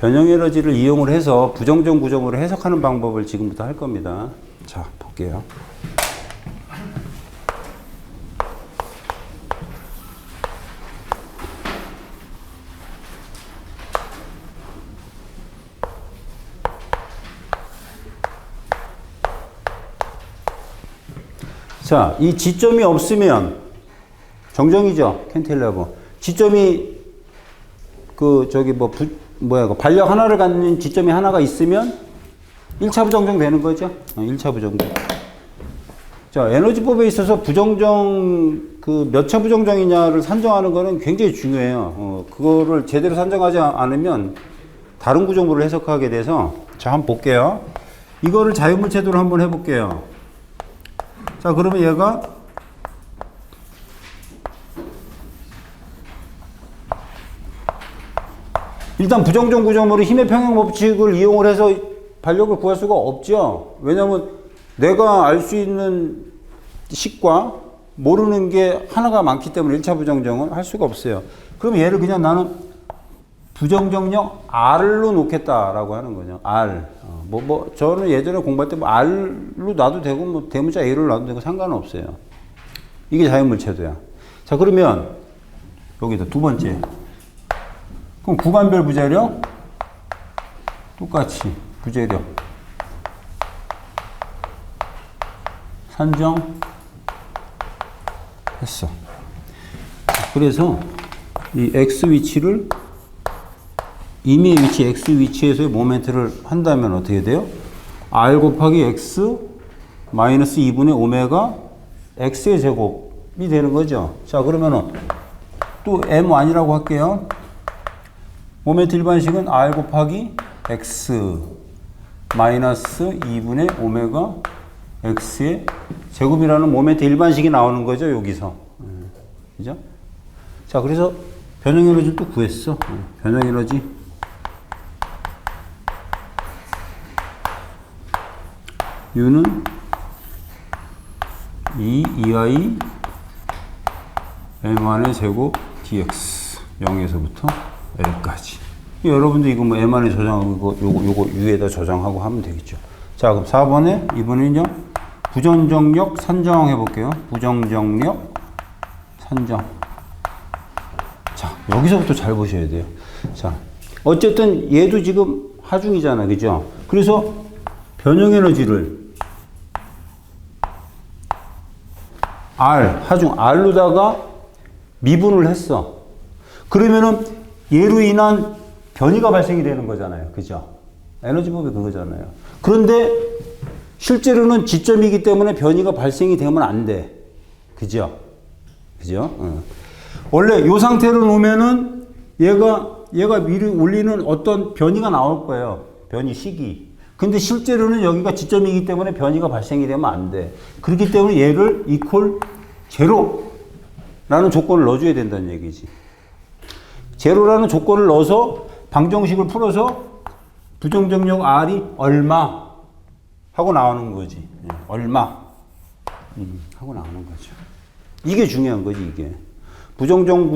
변형 에너지를 이용을 해서 부정정 구조물을 해석하는 방법을 지금부터 할 겁니다. 자, 볼게요. 자, 이 지점이 없으면 정정이죠. 캔틸레버. 지점이 반력 하나를 갖는 지점이 하나가 있으면 1차 부정정 되는 거죠. 1차 부정정. 자, 에너지법에 있어서 부정정, 몇 차 부정정이냐를 산정하는 거는 굉장히 중요해요. 그거를 제대로 산정하지 않으면 다른 구조물을 해석하게 돼서, 자, 한번 볼게요. 이거를 자유물체도로 한번 해볼게요. 자, 그러면 얘가 일단 부정정 구조물의 힘의 평형 법칙을 이용을 해서 반력을 구할 수가 없죠. 왜냐하면 내가 알 수 있는 식과 모르는 게 하나가 많기 때문에 1차 부정정은 할 수가 없어요. 그럼 얘를 그냥 나는 부정정력 R로 놓겠다라고 하는 거죠. R. 저는 예전에 공부할 때 R로 놔도 되고, 대문자 A로 놔도 되고 상관없어요. 이게 자유물체도야. 자, 그러면 여기다 두 번째. 그럼 구간별 부재력 똑같이 부재력 산정 했어. 그래서 이 X 위치를 임의의 위치 X 위치에서의 모멘트를 한다면 어떻게 돼요? R 곱하기 X 마이너스 2분의 오메가 X의 제곱이 되는 거죠. 자, 그러면은 또 M1이라고 할게요. 모멘트 일반식은 R 곱하기 X 마이너스 2분의 오메가 X의 제곱이라는 모멘트 일반식이 나오는 거죠, 여기서. 그죠? 자, 그래서 변형 에너지를 또 구했어. 변형 에너지. U는 2EI M1의 제곱 dx 0에서부터 L까지. 여러분들 이거 M안에 저장하고 요거 U에다 저장하고 하면 되겠죠. 자, 그럼 4번에 이번에는요. 부정정력 산정 해볼게요. 부정정력 산정. 자, 여기서부터 잘 보셔야 돼요. 자, 어쨌든 얘도 지금 하중이잖아. 그죠? 그래서 변형 에너지를 R, 하중 R로다가 미분을 했어. 그러면은 얘로 인한 변이가 발생이 되는 거잖아요. 그죠? 에너지법이 그거잖아요. 그런데 실제로는 지점이기 때문에 변이가 발생이 되면 안 돼. 그죠? 그죠? 원래 요 상태로 놓으면은 얘가 위로 올리는 어떤 변이가 나올 거예요. 변이 시기. 근데 실제로는 여기가 지점이기 때문에 변이가 발생이 되면 안 돼. 그렇기 때문에 얘를 equal 제로라는 조건을 넣어줘야 된다는 얘기지. 제로라는 조건을 넣어서 방정식을 풀어서 부정정력 R이 얼마 하고 나오는 거지. 얼마 하고 나오는 거죠. 이게 중요한 거지, 이게. 부정정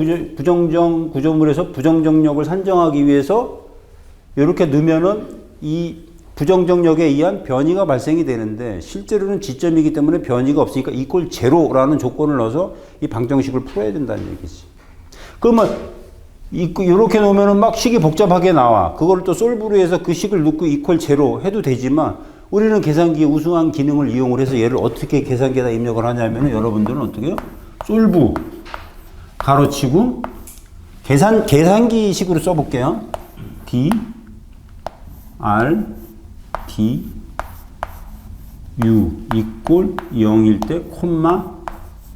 구조물에서 부정정력을 산정하기 위해서 이렇게 넣으면은 이 부정정력에 의한 변이가 발생이 되는데 실제로는 지점이기 때문에 변이가 없으니까 이퀄 제로라는 조건을 넣어서 이 방정식을 풀어야 된다는 얘기지. 그러면 이렇게 놓으면은 막 식이 복잡하게 나와. 그거를 또 솔브로 해서 그 식을 넣고 이퀄 제로 해도 되지만 우리는 계산기의 우수한 기능을 이용을 해서 얘를 어떻게 계산기에다 입력을 하냐면은 여러분들은 어떻게 해요? 솔브 가로치고 계산기 식으로 써볼게요. D R D U 이꼴 0일 때 콤마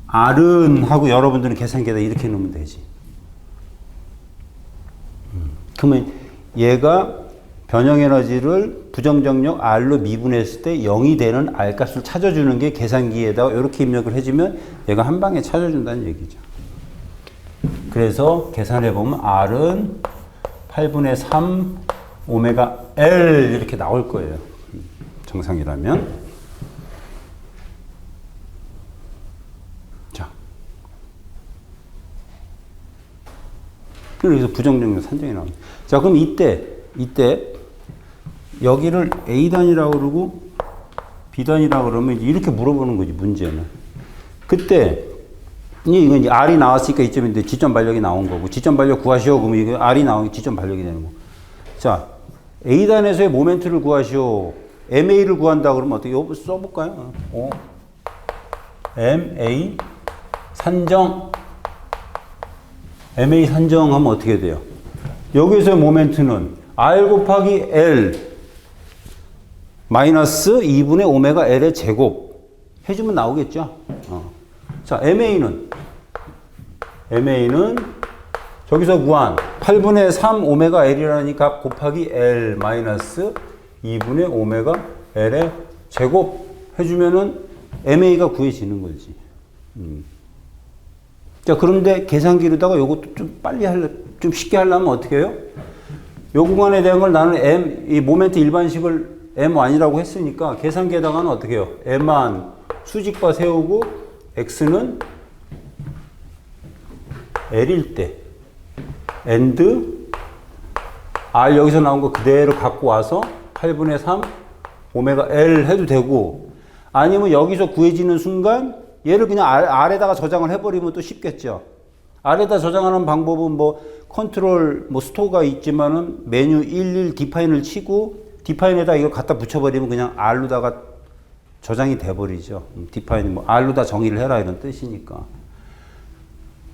R은 하고 여러분들은 계산기에다 이렇게 넣으면 되지. 그러면 얘가 변형 에너지를 부정정력 R로 미분했을 때 0이 되는 R 값을 찾아주는 게 계산기에다가 이렇게 입력을 해주면 얘가 한 방에 찾아준다는 얘기죠. 그래서 계산해보면 R은 8분의 3 오메가 L 이렇게 나올 거예요. 정상이라면. 자. 그래서 부정정력 산정이 나옵니다. 자, 그럼 이때 이때 여기를 A단이라고 그러고 B단이라고 그러면 이렇게 물어보는 거지, 문제는. 그때 이건 이제 R이 나왔으니까 이점인데 지점 반력이 나온 거고, 지점 반력 구하시오. 그러면 이거 R이 나오면 지점 반력이 되는 거. 자, A단에서의 모멘트를 구하시오. MA를 구한다 그러면 어떻게 써볼까요? MA 산정. MA 산정하면 어떻게 돼요? 여기서의 모멘트는 R 곱하기 L 마이너스 2분의 오메가 L의 제곱 해주면 나오겠죠? 자, MA는 저기서 구한 8분의 3 오메가 L이라는 값 곱하기 L 마이너스 2분의 오메가 L의 제곱 해주면은 MA가 구해지는 거지. 자, 그런데 계산기로다가 요것도 좀 빨리 좀 쉽게 하려면 어떻게 해요? 요 구간에 대한 걸 나는 이 모멘트 일반식을 M1이라고 했으니까 계산기에다가는 어떻게 해요? M1 수직바 세우고 X는 L일 때 and R 여기서 나온 거 그대로 갖고 와서 8분의 3 오메가 L 해도 되고, 아니면 여기서 구해지는 순간 얘를 그냥 R에다가 저장을 해버리면 또 쉽겠죠. R에다 저장하는 방법은 뭐 컨트롤 스토어가 있지만은 메뉴 11 디파인을 치고 디파인에다 이걸 갖다 붙여버리면 그냥 R로다가 저장이 돼버리죠. 디파인 R로다 정의를 해라 이런 뜻이니까.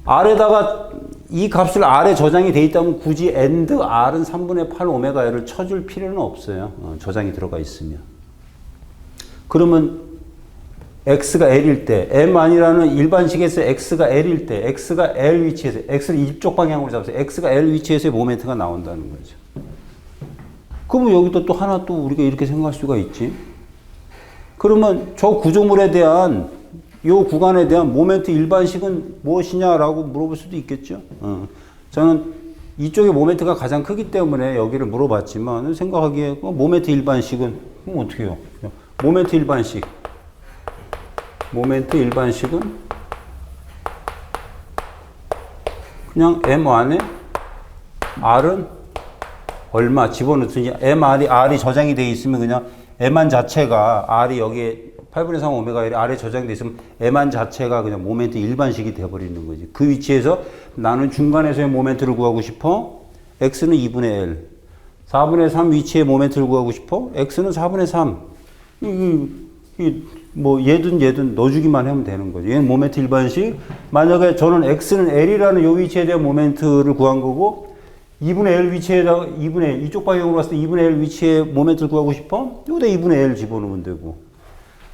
R에다가 이 값을 R에 저장이 돼 있다면 굳이 and R은 3분의 8 오메가 L을 쳐줄 필요는 없어요. 저장이 들어가 있으면. 그러면 X가 L일 때, M1이라는 일반식에서 X가 L일 때, X가 L 위치에서, X를 이쪽 방향으로 잡아서 X가 L 위치에서의 모멘트가 나온다는 거죠. 그러면 여기도 또 하나 또 우리가 이렇게 생각할 수가 있지. 그러면 저 구조물에 대한, 요 구간에 대한 모멘트 일반식은 무엇이냐라고 물어볼 수도 있겠죠. 저는 이쪽에 모멘트가 가장 크기 때문에 여기를 물어봤지만 생각하기에 모멘트 일반식은, 그럼 어떻게 해요? 모멘트 일반식은 그냥 M1에 R은 얼마 집어넣더니 R이 저장이 되어 있으면 그냥 M1 자체가 R이 여기에 8분의 3 오메가 L이 R에 저장이 되어 있으면 M1 자체가 그냥 모멘트 일반식이 되어버리는 거지. 그 위치에서 나는 중간에서의 모멘트를 구하고 싶어. X는 2분의 L. 4분의 3 위치의 모멘트를 구하고 싶어. X는 4분의 3. 뭐 얘든 넣어주기만 하면 되는 거죠. 얘는 모멘트 일반식. 만약에 저는 X는 L이라는 요 위치에 대한 모멘트를 구한 거고 2분의 L 위치에다가 2분의 이쪽 방향으로 갔을 때 2분의 L 위치에 모멘트를 구하고 싶어? 여기다 2분의 L 집어넣으면 되고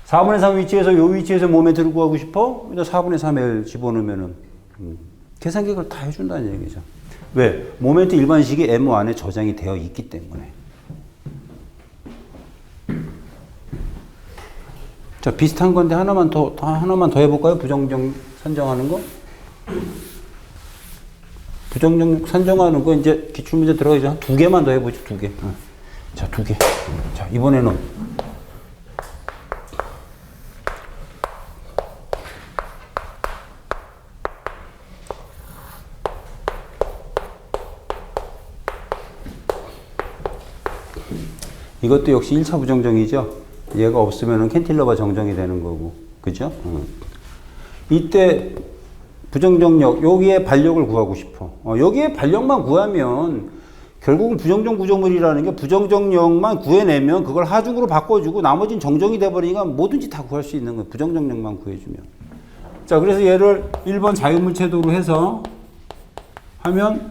4분의 3 위치에서 요 위치에서 모멘트를 구하고 싶어? 여기다 4분의 3L 집어넣으면은 계산기를 다 해준다는 얘기죠. 왜? 모멘트 일반식이 M1에 저장이 되어 있기 때문에. 자, 비슷한 건데 하나만 더 해볼까요? 부정적 산정하는 거? 부정적 산정하는 거 이제 기출문제 들어가기 전에 한 2개만 더 해보죠. 2개. 자, 2개. 자, 이번에는 이것도 역시 1차 부정정이죠. 얘가 없으면 캔틸러바 정정이 되는 거고. 그죠? 이때 부정정력, 여기에 반력을 구하고 싶어. 여기에 반력만 구하면 결국은 부정정 구조물이라는 게 부정정력만 구해내면 그걸 하중으로 바꿔주고 나머지는 정정이 돼버리니까 뭐든지 다 구할 수 있는 거예요. 부정정력만 구해주면. 자, 그래서 얘를 1번 자유물체도로 해서 하면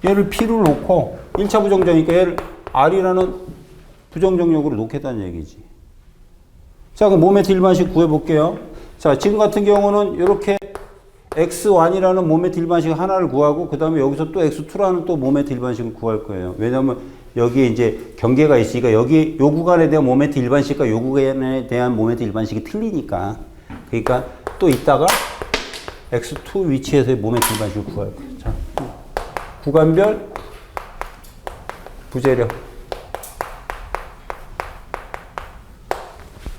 얘를 P를 놓고 1차 부정정이니까 얘를 R이라는 부정정력으로 놓겠다는 얘기지. 자, 그럼 모멘트 일반식 구해볼게요. 자, 지금 같은 경우는 이렇게 X1이라는 모멘트 일반식 하나를 구하고 그 다음에 여기서 또 X2라는 또 모멘트 일반식을 구할 거예요. 왜냐면 여기에 이제 경계가 있으니까 여기 요 구간에 대한 모멘트 일반식과 요 구간에 대한 모멘트 일반식이 틀리니까. 그러니까 또 이따가 X2 위치에서의 모멘트 일반식을 구할 거예요. 자, 구간별 부재력.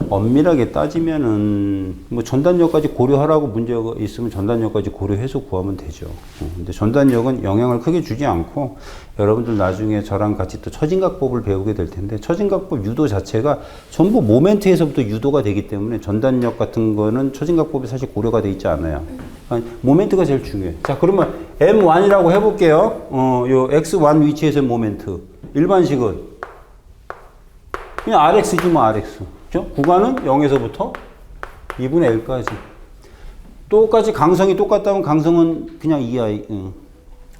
엄밀하게 따지면은 뭐 전단력까지 고려하라고 문제가 있으면 전단력까지 고려해서 구하면 되죠. 근데 전단력은 영향을 크게 주지 않고 여러분들 나중에 저랑 같이 또 처진각법을 배우게 될 텐데 처진각법 유도 자체가 전부 모멘트에서부터 유도가 되기 때문에 전단력 같은 거는 처진각법이 사실 고려가 돼 있지 않아요. 아니, 모멘트가 제일 중요해요. 자, 그러면 M1이라고 해볼게요. 요 X1 위치에서 모멘트. 일반식은 그냥 RX지 뭐 RX. 그죠? 구간은 0에서부터 2분의 L까지. 똑같이 강성이 똑같다면 강성은 그냥 2i.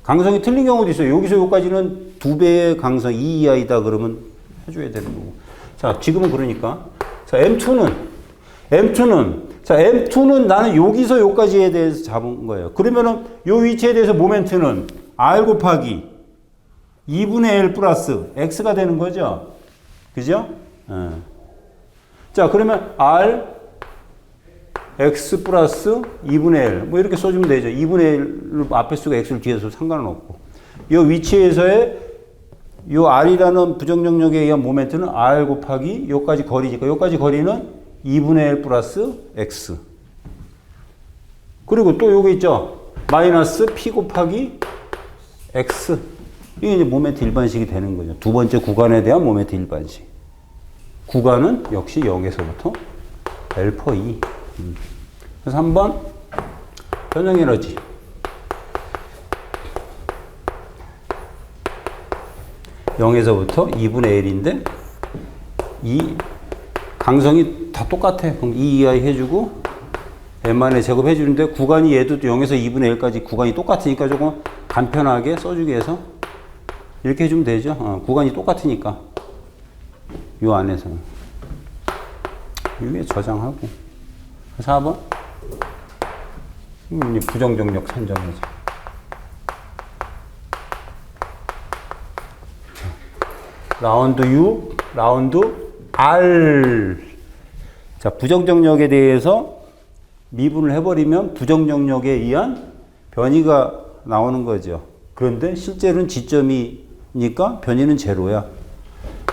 강성이 틀린 경우도 있어요. 여기서 여기까지는 2배의 강성 2i다 그러면 해줘야 되는 거고. 자, 지금은 그러니까. 자, M2는 나는 여기서 여기까지에 대해서 잡은 거예요. 그러면은 요 위치에 대해서 모멘트는 R 곱하기 2분의 L 플러스 X가 되는 거죠. 그죠? 자, 그러면 R X 플러스 2분의 L 뭐 이렇게 써주면 되죠. 2분의 L 앞에 쓰고 X를 뒤에 써도 상관은 없고 이 위치에서의 이 R이라는 부정정력에 의한 모멘트는 R 곱하기 요까지 거리니까 요까지 거리는 2분의 L 플러스 X 그리고 또 요거 있죠. 마이너스 P 곱하기 X 이게 이제 모멘트 일반식이 되는 거죠. 두 번째 구간에 대한 모멘트 일반식. 구간은 역시 0에서부터 L 퍼 2. 그래서 한번 변형 에너지. (0에서부터) 2분의 L인데 이 강성이 다 똑같아. 그럼 2EI 해주고 M만에 제곱해 주는데 구간이 얘도 0에서 2분의 L까지 구간이 똑같으니까 조금 간편하게 써주기 위해서 이렇게 해주면 되죠. 구간이 똑같으니까 요 안에서는 위에 저장하고 4번 부정정력 산정하죠. 라운드 U, 라운드 R. 자, 부정정력에 대해서 미분을 해버리면 부정정력에 의한 변이가 나오는 거죠. 그런데 실제로는 지점이니까 변이는 제로야.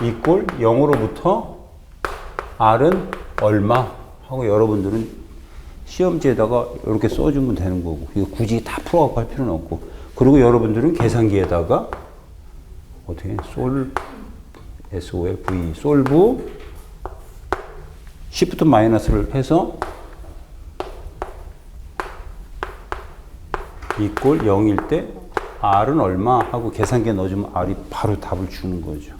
이꼴 0으로부터 R은 얼마 하고 여러분들은 시험지에다가 이렇게 써주면 되는 거고 이거 굳이 다 풀어갖고 할 필요는 없고 그리고 여러분들은 계산기에다가 어떻게 SOLV 솔브 시프트 마이너스를 해서 이꼴 0일 때 R은 얼마 하고 계산기에 넣어주면 R이 바로 답을 주는 거죠.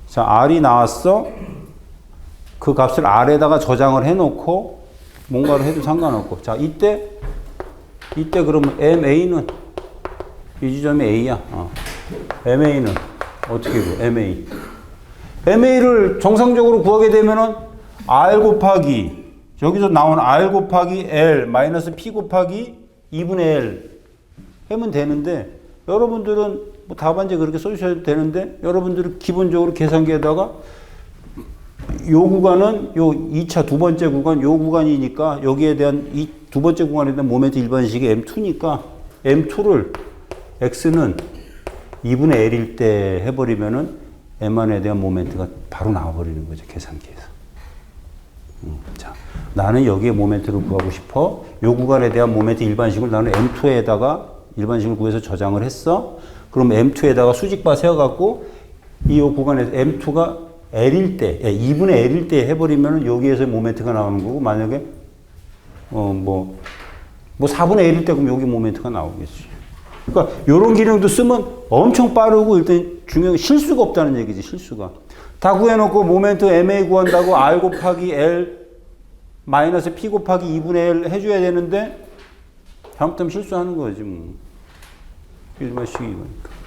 자, R이 나왔어. 그 값을 R에다가 저장을 해놓고 뭔가를 해도 상관없고. 자, 이때 그러면 MA는 이 지점이 A야. MA는 어떻게 구해? MA를 정상적으로 구하게 되면은 R 곱하기 여기서 나온 R 곱하기 L 마이너스 P 곱하기 2분의 L 하면 되는데 여러분들은 뭐 답안지 그렇게 써주셔도 되는데 여러분들은 기본적으로 계산기에다가 요 구간은 요 2차 두 번째 구간 요 구간이니까 여기에 대한 이 두 번째 구간에 대한 모멘트 일반식이 M2니까 M2를 X는 2분의 L일 때 해버리면은 M1에 대한 모멘트가 바로 나와버리는 거죠. 계산기에서. 자, 나는 여기에 모멘트를 구하고 싶어. 요 구간에 대한 모멘트 일반식을 나는 M2에다가 일반식을 구해서 저장을 했어. 그럼 M2에다가 수직바 세워갖고 이 구간에서 M2가 L일 때, 2분의 L일 때 해버리면 여기에서 모멘트가 나오는 거고, 만약에, 뭐 4분의 L일 때 그럼 여기 모멘트가 나오겠지. 그러니까 요런 기능도 쓰면 엄청 빠르고 일단 중요한 게 실수가 없다는 얘기지, 실수가. 다 구해놓고 모멘트 MA 구한다고 R 곱하기 L 마이너스 P 곱하기 2분의 L 해줘야 되는데, 잘못하면 실수하는 거지, 뭐. 일반식이 이거니까.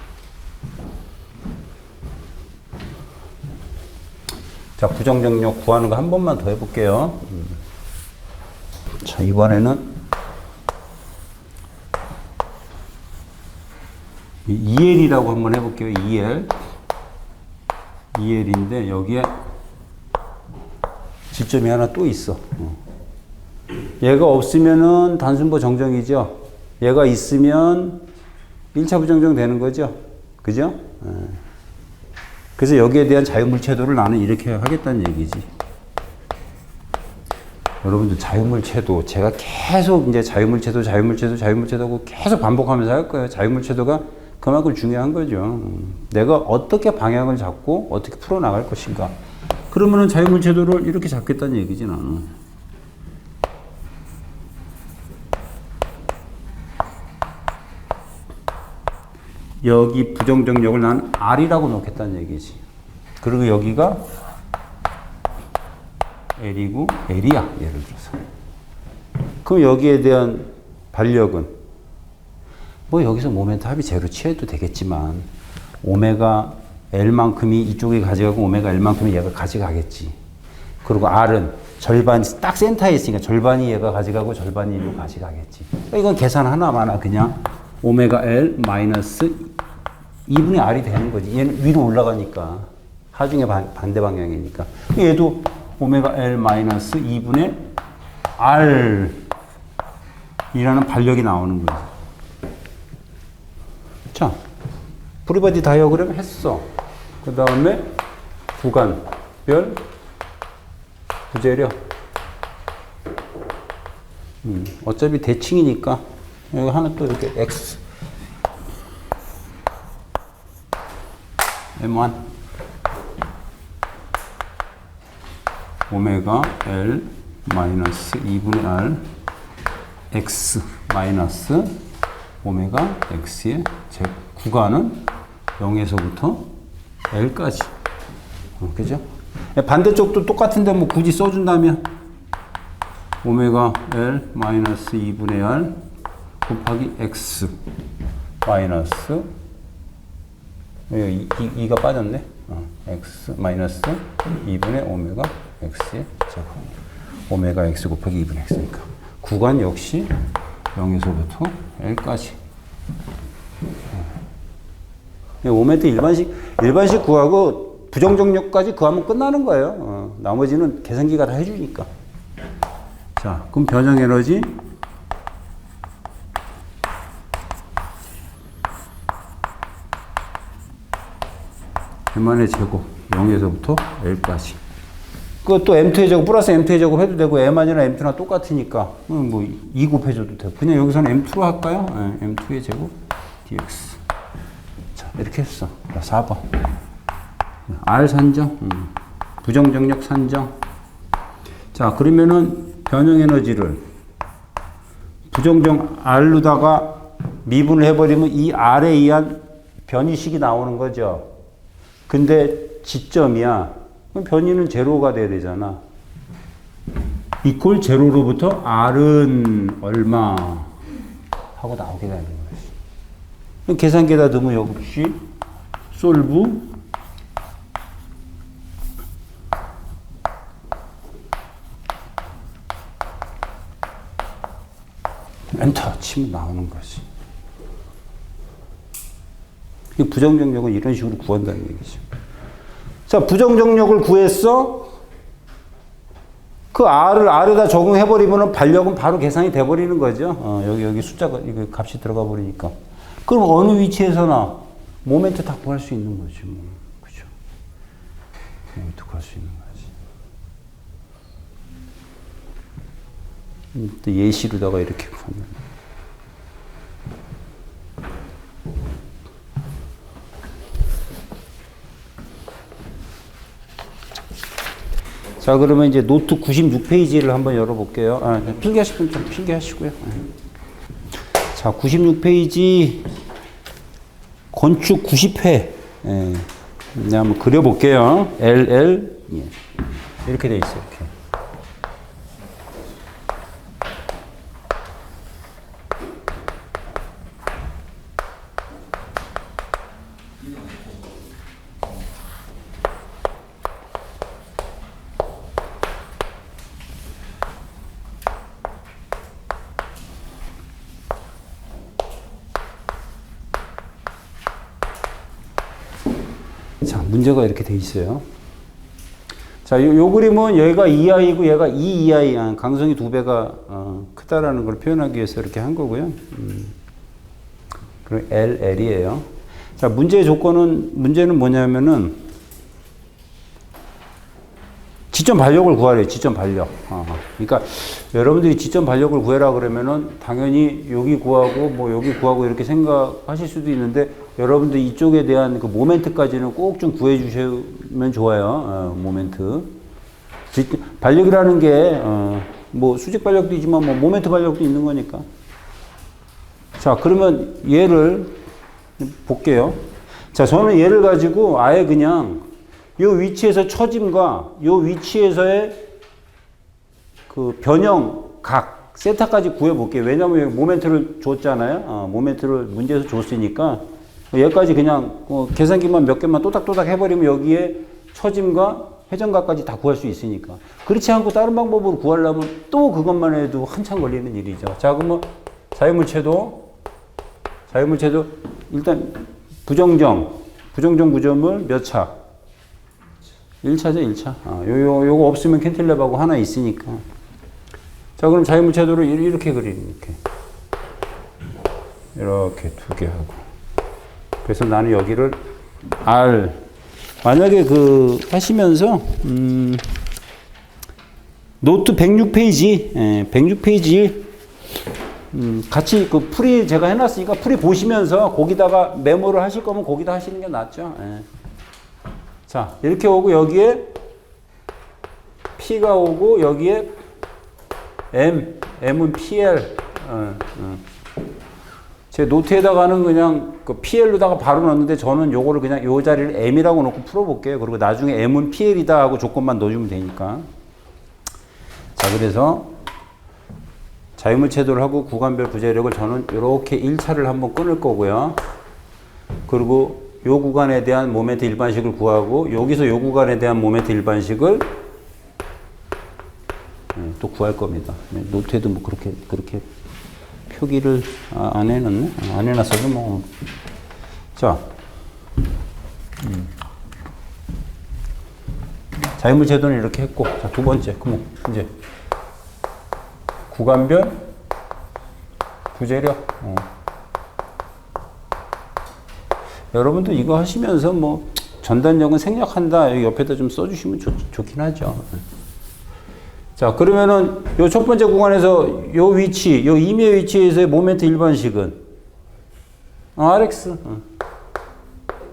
자, 부정정력 구하는 거 한 번만 더 해볼게요. 자, 이번에는 2L이라고 한번 해볼게요. 2L인데 여기에 지점이 하나 또 있어. 얘가 없으면은 단순보 정정이죠. 얘가 있으면 1차 부정정 되는 거죠. 그죠? 그래서 여기에 대한 자유물체도를 나는 이렇게 하겠다는 얘기지. 여러분들 자유물체도 제가 계속 이제 자유물체도 계속 반복하면서 할 거예요. 자유물체도가 그만큼 중요한 거죠. 내가 어떻게 방향을 잡고 어떻게 풀어나갈 것인가. 그러면은 자유물체도를 이렇게 잡겠다는 얘기지 나는. 여기 부정정력을 난 R이라고 놓겠다는 얘기지. 그리고 여기가 L이고 L이야, 예를 들어서. 그럼 여기에 대한 반력은 뭐 여기서 모멘트 합이 제로 취해도 되겠지만 오메가 L만큼이 이쪽에 가져가고 오메가 L만큼이 얘가 가져가겠지. 그리고 R은 절반 딱 센터에 있으니까 절반이 얘가 가져가고 절반이 이로 가져가겠지. 그러니까 이건 계산 하나마나 그냥 오메가 L 마이너스 2분의 R이 되는 거지. 얘는 위로 올라가니까 하중의 반대 방향이니까. 얘도 오메가 L 마이너스 2분의 R 이라는 반력이 나오는 거지. 자, 프리바디 다이어그램 했어. 그 다음에 구간별 부재력. 어차피 대칭이니까 여기 하나 또 이렇게 X M1 오메가 L 마이너스 2분의 R X 마이너스 오메가 X의 제 구간은 0에서부터 L까지. 그죠? 반대쪽도 똑같은데 뭐 굳이 써준다면 오메가 L 마이너스 2분의 R 곱하기 X 마이너스 2가 빠졌네. X 마이너스 2분의 오메가 X의 제곱. 오메가 X 곱하기 2분의 X니까. 구간 역시 0에서부터 L까지. 모멘트 일반식 구하고 부정정력까지 구하면 끝나는 거예요. 나머지는 계산기가 다 해주니까. 자, 그럼 변형 에너지 M만의 제곱 0에서부터 L까지. 그것도 M2의 제곱 플러스 M2의 제곱 해도 되고 M만이나 M2나 똑같으니까 뭐 2 곱해줘도 되고 그냥 여기서는 M2로 할까요? 네, M2의 제곱 dx. 자, 이렇게 했어. 4번. R 산정. 부정정력 산정. 자, 그러면은 변형 에너지를 부정정 R로다가 미분을 해버리면 이 R에 의한 변이식이 나오는 거죠. 근데 지점이야. 그럼 변이는 제로가 돼야 되잖아. 이퀄 제로로부터 R은 얼마 하고 나오게 되는 거지. 계산기에다 넣으면 역시 솔브 엔터 치면 나오는 거지. 부정정력은 이런 식으로 구한다는 얘기죠. 자, 부정정력을 구했어. 그 R에다 적용해버리면 반력은 바로 계산이 돼버리는 거죠. 여기 숫자가, 이거 값이 들어가 버리니까. 그럼 어느 위치에서나 모멘트 다 구할 수 있는 거지, 뭐. 그죠? 모멘트 구할 수 있는 거지. 또 예시로다가 이렇게 구하면. 자, 그러면 이제 노트 96페이지를 한번 열어볼게요. 필기하실 분 좀 필기하시고요. 자, 96페이지 건축 90회. 네, 한번 그려볼게요. LL. 예. 이렇게 돼 있어요. 이렇게. 자, 문제가 이렇게 돼 있어요. 자, 요 그림은 여기가 2i고 얘가 2i, 강성이 2배가 크다라는 걸 표현하기 위해서 이렇게 한 거고요. 그리고 LL이에요. 자, 문제는 뭐냐면은 지점 반력을 구하래요. 지점 반력. 그러니까 여러분들이 지점 반력을 구해라 그러면은 당연히 여기 구하고 뭐 여기 구하고 이렇게 생각하실 수도 있는데 여러분들 이쪽에 대한 그 모멘트까지는 꼭 좀 구해 주시면 좋아요. 모멘트. 반력이라는 게 뭐 수직 반력도 있지만 뭐 모멘트 반력도 있는 거니까. 자, 그러면 얘를 볼게요. 자, 저는 얘를 가지고 아예 그냥 요 위치에서 처짐과 요 위치에서의 그 변형 각 세타까지 구해 볼게요. 왜냐면 여기 모멘트를 줬잖아요. 모멘트를 문제에서 줬으니까 여기까지 그냥 계산기만 몇 개만 또닥또닥 해버리면 여기에 처짐과 회전각까지 다 구할 수 있으니까. 그렇지 않고 다른 방법으로 구하려면 또 그것만 해도 한참 걸리는 일이죠. 자, 그러면 자유물체도 일단 부정정 구조물 몇 차? 1차죠, 1차. 요거 없으면 캔틸레버하고 하나 있으니까. 자, 그럼 자유물체도를 이렇게 그리는, 이렇게 두 개 하고. 그래서 나는 여기를 R. 만약에 하시면서, 노트 106페이지, 106페이지, 같이 풀이 제가 해놨으니까 풀이 보시면서 거기다가 메모를 하실 거면 거기다 하시는 게 낫죠. 자, 이렇게 오고 여기에 P가 오고 여기에 M은 PL. 제 노트에다가는 그냥 PL로다가 바로 넣었는데 저는 요거를 그냥 요 자리를 M이라고 놓고 풀어볼게요. 그리고 나중에 M은 PL이다 하고 조건만 넣어주면 되니까. 자, 그래서 자유물체도를 하고 구간별 부재력을 저는 이렇게 1차를 한번 끊을 거고요. 그리고 요 구간에 대한 모멘트 일반식을 구하고 여기서 요 구간에 대한 모멘트 일반식을 또 구할 겁니다. 노트에도 뭐 그렇게 표기를 안 해놨네? 안 해놨어도 뭐. 자. 자유물체도는 이렇게 했고. 자, 두 번째. 그럼 이제 구간별 부재력. 여러분도 이거 하시면서 뭐 전단력은 생략한다 여기 옆에다 좀 써주시면 좋긴 하죠. 자, 그러면은 요 첫 번째 구간에서 요 위치, 요 임의 위치에서의 모멘트 일반식은 RX.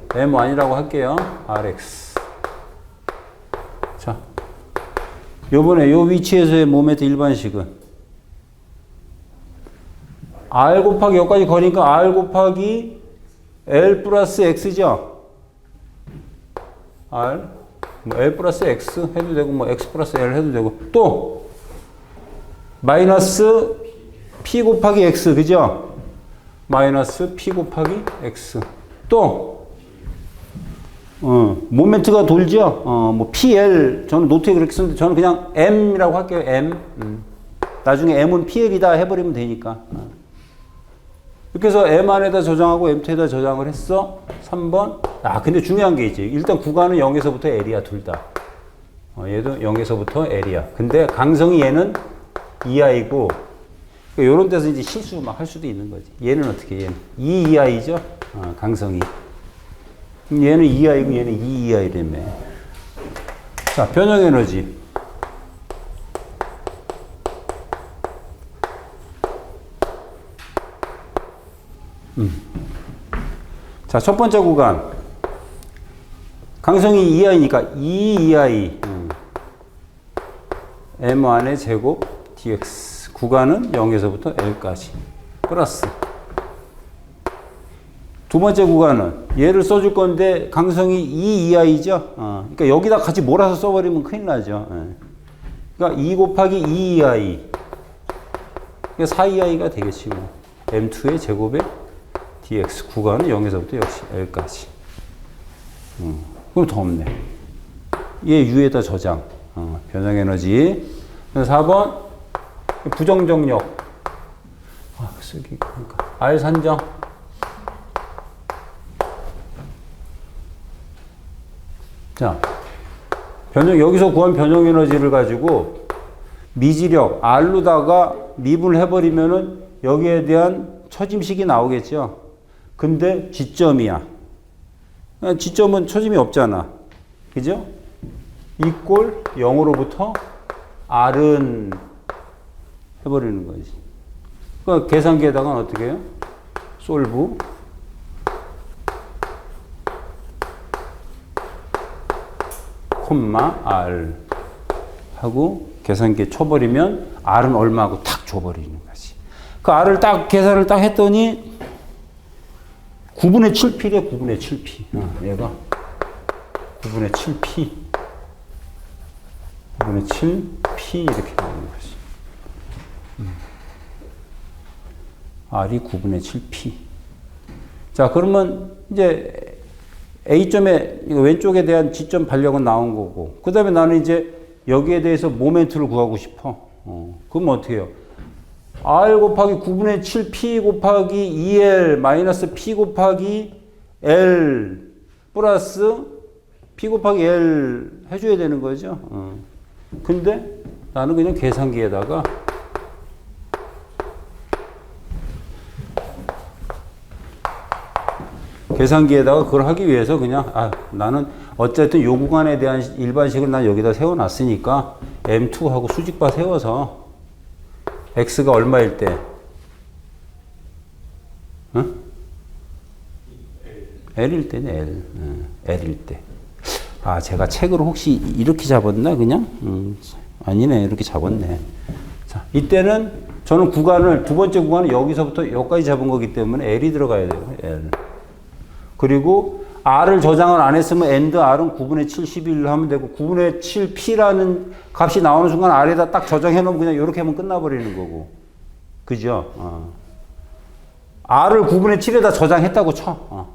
M1이라고 할게요. RX. 자, 요번에 요 위치에서의 모멘트 일반식은 R 곱하기 여기까지 거니까 R 곱하기 L 플러스 X죠? R. 뭐 L 플러스 X 해도 되고, 뭐 X 플러스 L 해도 되고, 또, 마이너스 P 곱하기 X, 그죠? 마이너스 P 곱하기 X. 또, 모멘트가 돌죠? 뭐 PL, 저는 노트에 그렇게 쓰는데, 저는 그냥 M이라고 할게요, M. 나중에 M은 PL이다 해버리면 되니까. 이렇게 해서 M 안에다 저장하고 M2에다 저장을 했어. 3번. 근데 중요한 게 있지. 일단 구간은 0에서부터 L이야, 둘 다. 얘도 0에서부터 L이야. 근데 강성이 얘는 2I고, 요런 데서 이제 실수 막 할 수도 있는 거지. 얘는 어떻게, 얘는 2I죠? 강성이. 얘는 2I고 얘는 2I라며. 자, 변형 에너지. 자, 첫 번째 구간. 강성이 2i니까 2i. M1의 제곱 dx. 구간은 0에서부터 L까지. 플러스. 두 번째 구간은 얘를 써줄 건데 강성이 2i죠. 그러니까 여기다 같이 몰아서 써버리면 큰일 나죠. 그러니까 2 곱하기 2i. 그러니까 4i가 되겠지 뭐. M2의 제곱에 dx. 구간은 0에서부터 역시 L까지. 그럼 더 없네. 얘 U에다 저장. 변형 에너지. 4번 부정정력. 쓰기 그러니까 R 산정. 자, 여기서 구한 변형 에너지를 가지고 미지력 R로다가 미분을 해버리면은 여기에 대한 처짐식이 나오겠죠. 근데 지점이야. 지점은 처짐이 없잖아. 그죠? 이꼴 0으로부터 R은 해버리는 거지. 그러니까 계산기에다가 어떻게 해요? 솔브 콤마 R 하고 계산기에 쳐버리면 R은 얼마하고 탁 줘버리는 거지. 그 R을 딱 계산을 딱 했더니 9분의 7P래 9분의 7P. 얘가 9분의 7P 9분의 7P 이렇게 나오는 거지. R이 9분의 7P. 자, 그러면 이제 A점에 왼쪽에 대한 지점 반력은 나온 거고, 그 다음에 나는 이제 여기에 대해서 모멘트를 구하고 싶어. 그럼 어떻게 해요? R 곱하기 9분의 7P 곱하기 2L 마이너스 P 곱하기 L 플러스 P 곱하기 L 해줘야 되는 거죠. 근데 나는 그냥 계산기에다가 그걸 하기 위해서 그냥 나는 어쨌든 요 구간에 대한 일반식을 난 여기다 세워놨으니까 M2하고 수직바 세워서 X가 얼마일 때? 응? L일 때네, L. L일 때. 제가 책으로 혹시 이렇게 잡았나, 그냥? 아니네, 이렇게 잡았네. 자, 이때는 저는 구간을, 두 번째 구간은 여기서부터 여기까지 잡은 거기 때문에 L이 들어가야 돼요, L. 그리고 R을 저장을 안 했으면 AND R은 9분의 7, 11을 하면 되고 9분의 7P라는 값이 나오는 순간 R에다 딱 저장해 놓으면 그냥 이렇게 하면 끝나버리는 거고. 그죠? R을 9분의 7에다 저장했다고 쳐.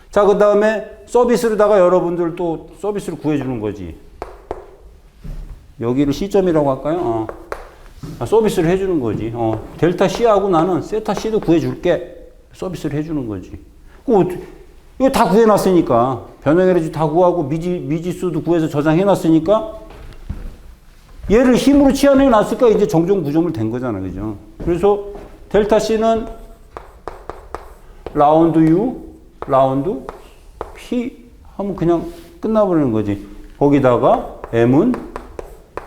자, 그 다음에 서비스로다가 여러분들 또 서비스를 구해주는 거지. 여기를 C점이라고 할까요? 서비스를 해주는 거지. 델타 C하고 나는 세타 C도 구해줄게. 서비스를 해주는 거지. 이거 다 구해놨으니까 변형에너지 다 구하고 미지수도 구해서 저장해놨으니까 얘를 힘으로 치환해놨으니까 이제 정정 구조물 된 거잖아, 그죠? 그래서 델타 C는 라운드 U, 라운드 P 하면 그냥 끝나버리는 거지. 거기다가 M은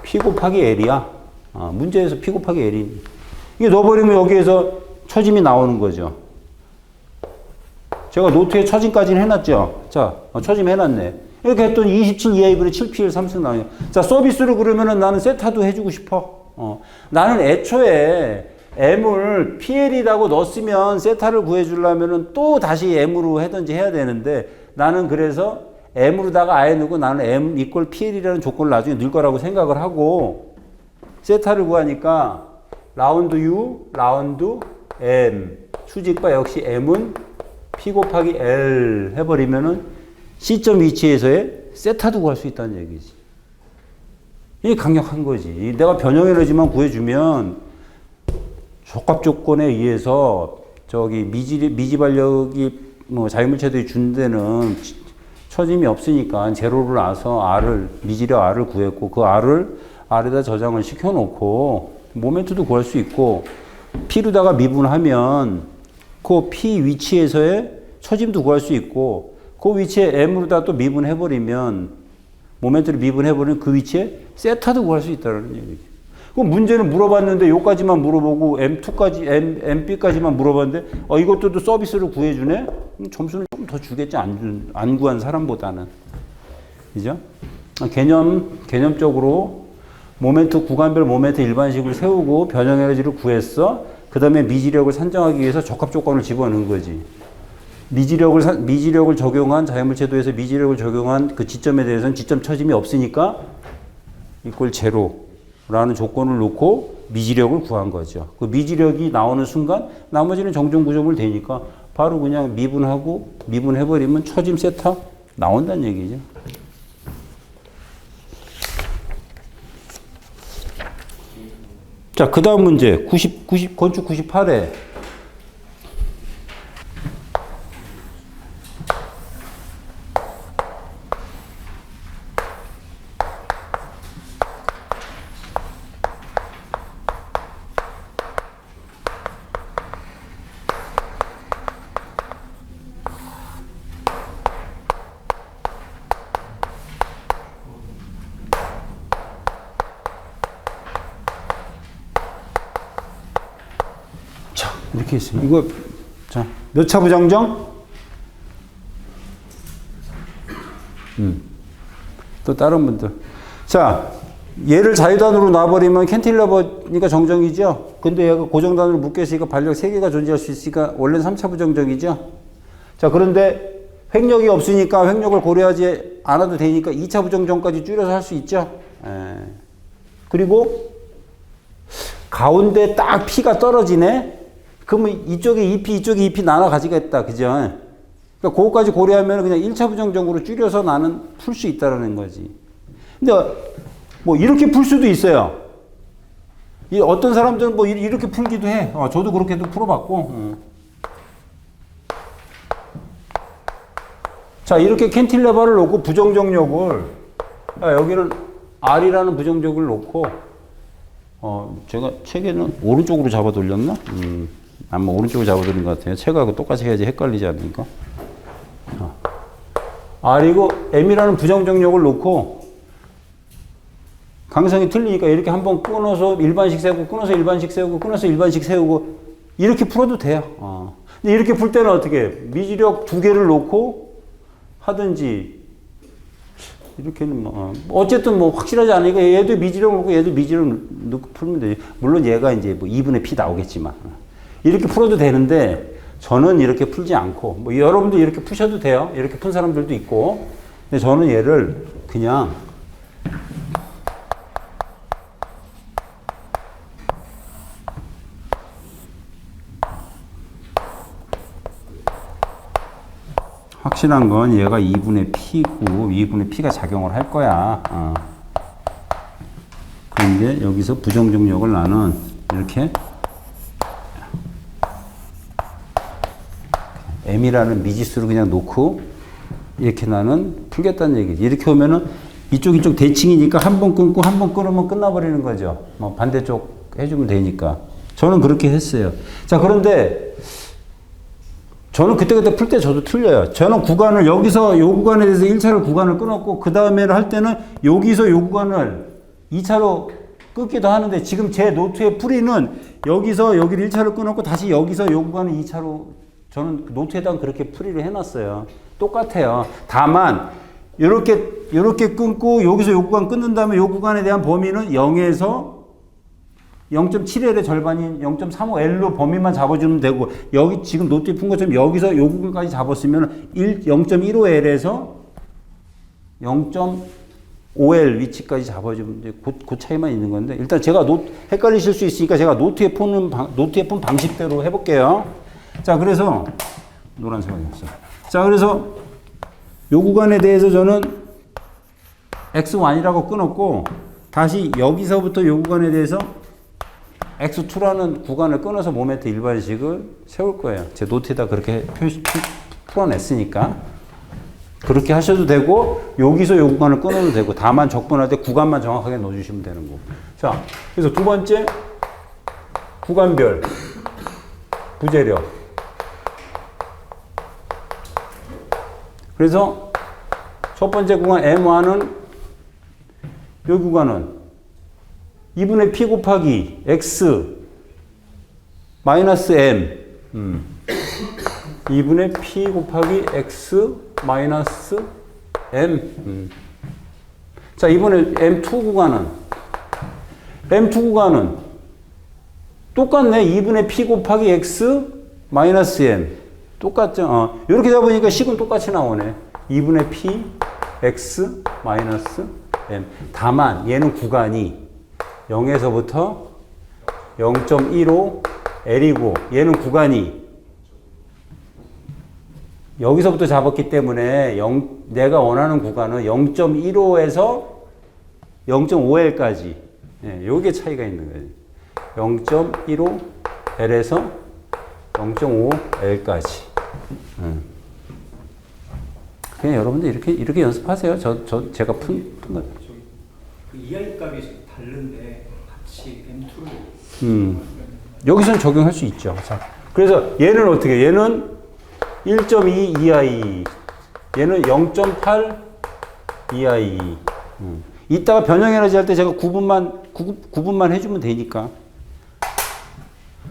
P 곱하기 L이야. 문제에서 P 곱하기 L이. 이게 넣어버리면 여기에서 처짐이 나오는 거죠. 제가 노트에 처짐까지는 해놨죠. 자, 처짐 해놨네. 이렇게 했더니 27 2A분의 7P를 3승 나와요. 자, 서비스로 그러면은 나는 세타도 해주고 싶어. 나는 애초에 M을 PL이라고 넣었으면 세타를 구해주려면은 또 다시 M으로 하든지 해야 되는데 나는 그래서 M으로다가 아예 넣고 나는 M 이퀄 PL이라는 조건을 나중에 넣을 거라고 생각을 하고 세타를 구하니까 라운드 U, 라운드 M. 수직바 역시 M은 P 곱하기 L 해버리면은 C점 위치에서의 세타도 구할 수 있다는 얘기지. 이게 강력한 거지. 내가 변형에너지만 구해주면 적합 조건에 의해서 저기 미지발력이 뭐 자유물체들이 준 데는 처짐이 없으니까 제로를 놔서 미지력 R을 구했고 그 R을 R에다 저장을 시켜놓고 모멘트도 구할 수 있고 P로다가 미분하면 그 P 위치에서의 처짐도 구할 수 있고 그 위치에 M으로다 또 미분해버리면 모멘트를 미분해버리면 그 위치에 세타도 구할 수 있다는 얘기죠. 그 문제는 물어봤는데 요까지만 물어보고 M2까지 MB까지만 물어봤는데 이것도 또 서비스로 구해주네? 점수를 좀 더 주겠지 안 구한 사람보다는. 그죠? 개념적으로 모멘트 구간별 모멘트 일반식을 세우고 변형 에너지를 구했어. 그 다음에 미지력을 산정하기 위해서 적합 조건을 집어넣은 거지. 미지력을 적용한 자연물체도에서 미지력을 적용한 그 지점에 대해서는 지점 처짐이 없으니까 이꼴 제로라는 조건을 놓고 미지력을 구한 거죠. 그 미지력이 나오는 순간 나머지는 정정 구조물 되니까 바로 그냥 미분해버리면 처짐 세타 나온다는 얘기죠. 자, 그 다음 문제. 건축 98회. 이렇게 있어요. 이거, 자, 몇 차 부정정? 또 다른 분들. 자, 얘를 자유단으로 놔버리면 캔틸러버니까 정정이죠? 근데 얘가 고정단으로 묶여있으니까 반력 3개가 존재할 수 있으니까 원래는 3차 부정정이죠? 자, 그런데 횡력이 없으니까 횡력을 고려하지 않아도 되니까 2차 부정정까지 줄여서 할 수 있죠? 그리고 가운데 딱 P가 떨어지네? 그러면 이쪽에 2P, 이쪽에 2P 나눠 가지겠다. 그죠? 그러니까 그거까지 고려하면 그냥 1차 부정정으로 줄여서 나는 풀 수 있다라는 거지. 근데 뭐 이렇게 풀 수도 있어요. 어떤 사람들은 뭐 이렇게 풀기도 해. 저도 그렇게도 풀어봤고. 자, 이렇게 캔틸레버를 놓고 부정정력을, 여기는 R이라는 부정적을 놓고, 제가 책에는 오른쪽으로 잡아 돌렸나? 아마 오른쪽으로 잡아 돌린 것 같아요. 책하고 똑같이 해야지 헷갈리지 않으니까. R이고 M이라는 부정정력을 놓고, 강성이 틀리니까 이렇게 한번 끊어서 일반식 세우고, 끊어서 일반식 세우고, 끊어서 일반식 세우고, 이렇게 풀어도 돼요. 근데 이렇게 풀 때는 어떻게 해? 미지력 2개를 놓고 하든지, 이렇게는 어쨌든 확실하지 않으니까 얘도 미지력 놓고 얘도 미지력 넣고 풀면 되지. 물론 얘가 이제 2분의 P 나오겠지만. 이렇게 풀어도 되는데, 저는 이렇게 풀지 않고, 여러분도 이렇게 푸셔도 돼요. 이렇게 푼 사람들도 있고. 근데 저는 얘를 그냥 확실한 건 얘가 2분의 P고 2분의 P가 작용을 할 거야. 그런데 여기서 부정중력을 나는 이렇게 M이라는 미지수를 그냥 놓고 이렇게 나는 풀겠다는 얘기지. 이렇게 오면은 이쪽 대칭이니까 한 번 끊고 한 번 끊으면 끝나버리는 거죠. 반대쪽 해주면 되니까. 저는 그렇게 했어요. 자, 그런데 저는 그때그때 풀 때 저도 틀려요. 저는 구간을 여기서 요 구간에 대해서 1차로 구간을 끊었고 그 다음에를 할 때는 여기서 요 구간을 2차로 끊기도 하는데 지금 제 노트의 풀이는 여기서 여기를 1차로 끊었고 다시 여기서 요 구간을 2차로 저는 노트에다 그렇게 풀이를 해놨어요. 똑같아요. 다만 이렇게 끊고 여기서 요 구간 끊는 다음에 요 구간에 대한 범위는 0에서 0.7L의 절반인 0.35L로 범위만 잡아주면 되고 여기 지금 노트에 푼 것처럼 여기서 요 부분까지 잡았으면 0.15L에서 0.5L 위치까지 잡아주면 돼. 그 차이만 있는 건데 일단 제가 헷갈리실 수 있으니까 제가 노트에 푼 방식대로 해볼게요. 자, 그래서 노란색이 없어. 자, 그래서 요 구간에 대해서 저는 X1이라고 끊었고 다시 여기서부터 요 구간에 대해서 X2라는 구간을 끊어서 모멘트 일반식을 세울 거예요. 제 노트에다 그렇게 풀어냈으니까. 그렇게 하셔도 되고, 여기서 요 구간을 끊어도 되고, 다만 적분할 때 구간만 정확하게 넣어주시면 되는 거고. 자, 그래서 두 번째, 구간별, 부재력. 그래서 첫 번째 구간 M1은, 요 구간은 2분의 P 곱하기 X 마이너스 M 2분의 P 곱하기 X 마이너스 M 자, 이번에 M2 구간은 똑같네. 2분의 P 곱하기 X 마이너스 M 똑같죠. 이렇게 잡으니까 식은 똑같이 나오네. 2분의 P X 마이너스 M 다만 얘는 구간이 0에서부터 0.15 L이고 얘는 구간이 여기서부터 잡았기 때문에 내가 원하는 구간은 0.15에서 0.5L까지 요게 차이가 있는 거예요. 0.15 L에서 0.5L까지 그냥 여러분들 이렇게 연습하세요. 제가 푼 거. 그 EI 값이 다른데 같이 M2를 여기서는 적용할 수 있죠. 자, 그래서 얘는 어떻게? 얘는 1.2 EI, 얘는 0.8 EI. 이따가 변형 에너지 할 때 제가 구분만 해주면 되니까.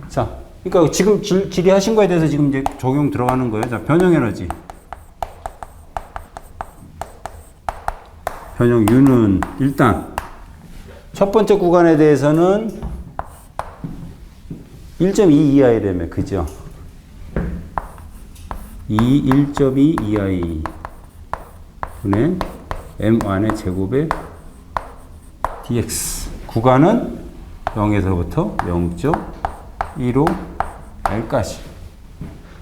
자, 그러니까 지금 질의하신 거에 대해서 지금 이제 적용 들어가는 거예요. 자, 변형 에너지. 변형 U는 일단 첫 번째 구간에 대해서는 1.2 이하이라며, 그죠? 1.2 이하이 분의 M1의 제곱의 dx. 구간은 0에서부터 0.15L까지.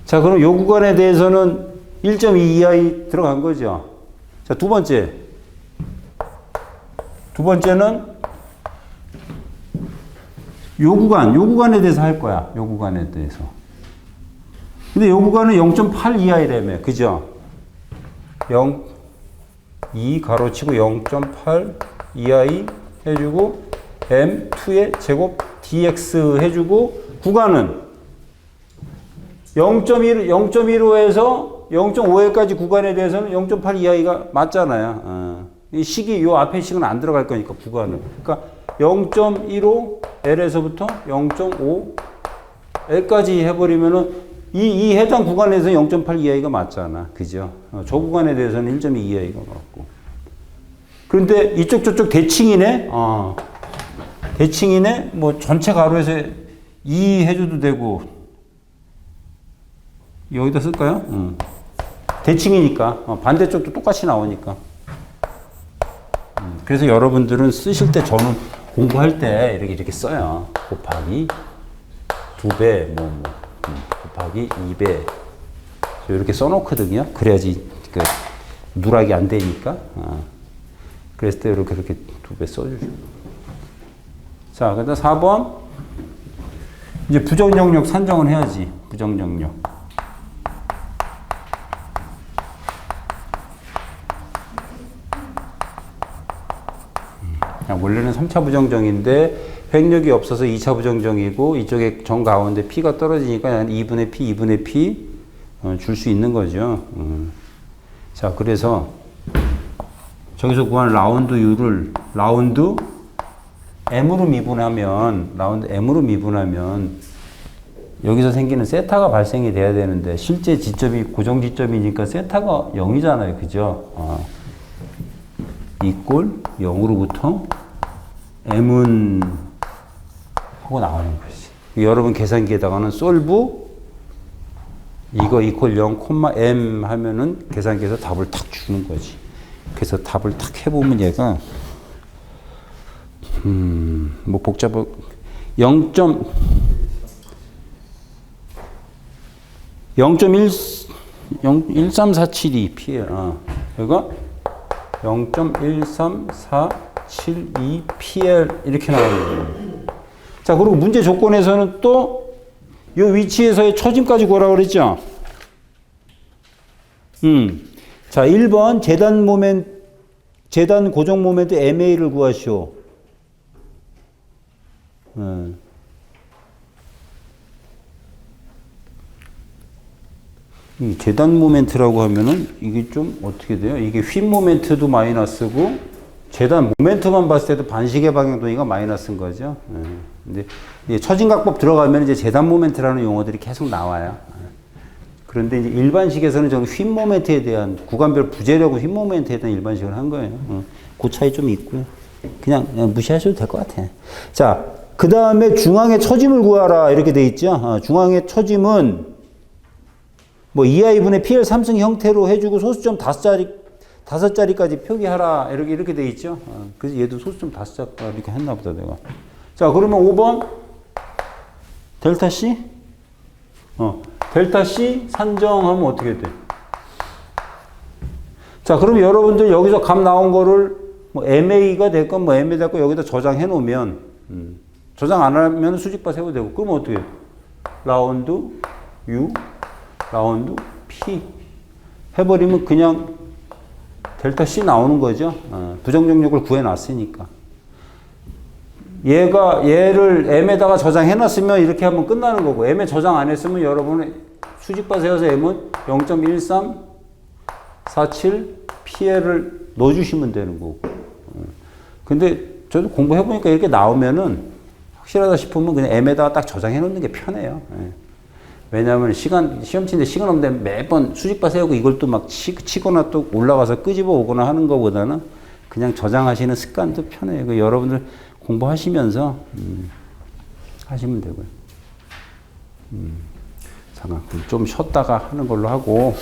자, 그럼 요 구간에 대해서는 1.2 이하이 들어간 거죠. 자, 두 번째는 요 구간에 대해서 할 거야. 요 구간에 대해서. 근데 요 구간은 0.8 이하이라며, 그죠? 2 가로치고 0.8 이하이 해주고 M2의 제곱 dx 해주고 구간은 0.15에서 0.5에까지 구간에 대해서는 0.8 이하이가 맞잖아요. 이 식이 요 앞에 식은 안 들어갈 거니까 구간은. 그러니까 0.15 L에서부터 0.5 L까지 해버리면은 이 해당 구간에서 0.8 이하이가 맞잖아. 그죠? 저 구간에 대해서는 1.2 이하이가 맞고. 그런데 이쪽 저쪽 대칭이네? 대칭이네? 뭐 전체 가로에서 2 해줘도 되고. 여기다 쓸까요? 대칭이니까. 반대쪽도 똑같이 나오니까. 그래서 여러분들은 쓰실 때 저는 공부할 때 이렇게 써요. 곱하기 2배, 곱하기 2배. 이렇게 써놓거든요. 그래야지 그 누락이 안 되니까. 그랬을 때 이렇게 2배 써주죠. 자, 그 다음 4번. 이제 부정영역 산정을 해야지. 부정영역. 원래는 3차 부정정인데 횡력이 없어서 2차 부정정이고 이쪽에 정 가운데 P가 떨어지니까 2분의 P 줄 수 있는 거죠. 자, 그래서 저기서 구한 라운드 U를 라운드 M으로 미분하면 여기서 생기는 세타가 발생이 돼야 되는데 실제 지점이 고정 지점이니까 세타가 0이잖아요. 그죠? 이꼴 0으로부터 M은 하고 나오는 거지. 여러분 계산기에다가는 솔브 이거 이퀄 0, M 하면은 계산기에서 답을 탁 주는 거지. 그래서 답을 탁 해보면 얘가 뭐 복잡한 0.1347이 P야. 여기가 0.13472pl 이렇게 나오는 거예요. 자, 그리고 문제 조건에서는 또 이 위치에서의 처짐까지 구하라고 그랬죠? 자, 1번 재단 고정 모멘트 MA를 구하시오. 이 재단 모멘트라고 하면은 이게 좀 어떻게 돼요? 이게 휜 모멘트도 마이너스고 재단 모멘트만 봤을 때도 반시계 방향 동의가 마이너스인 거죠. 근데 이제 처진각법 들어가면 이제 재단 모멘트라는 용어들이 계속 나와요. 그런데 이제 일반식에서는 좀 휜 모멘트에 대한 구간별 부재력은 휜 모멘트에 대한 일반식을 한 거예요. 그 차이 좀 있고요. 그냥 무시하셔도 될 것 같아. 자, 그 다음에 중앙의 처짐을 구하라 이렇게 돼 있죠. 중앙의 처짐은 뭐 2i분의 PL 3승 형태로 해주고 소수점 5자리까지 표기하라 이렇게 돼 있죠. 그래서 얘도 소수점 5자리 이렇게 했나 보다 내가. 자, 그러면 5번 델타 C? 델타 C 산정하면 어떻게 돼? 자, 그럼 여러분들 여기서 값 나온 거를 뭐 MA가 됐건 뭐 MA 됐건 여기다 저장해 놓으면 저장 안 하면 수직바 세워도 되고 그러면 어떻게 해? 라운드 U 라운드 P 해버리면 그냥 델타 C 나오는 거죠. 부정정력을 구해놨으니까. 얘를 M에다가 저장해놨으면 이렇게 하면 끝나는 거고 M에 저장 안 했으면 여러분은 수직바 세워서 M은 0.1347 PL을 넣어주시면 되는 거고. 근데 저도 공부해보니까 이렇게 나오면은 확실하다 싶으면 그냥 M에다가 딱 저장해 놓는 게 편해요. 예. 왜냐하면 시험 치는데 시간 없는데 매번 수직바 세우고 이걸 또 막 치거나 또 올라가서 끄집어 오거나 하는 것보다는 그냥 저장하시는 습관도 편해요. 그 여러분들 공부하시면서 하시면 되고요. 잠깐 좀 쉬었다가 하는 걸로 하고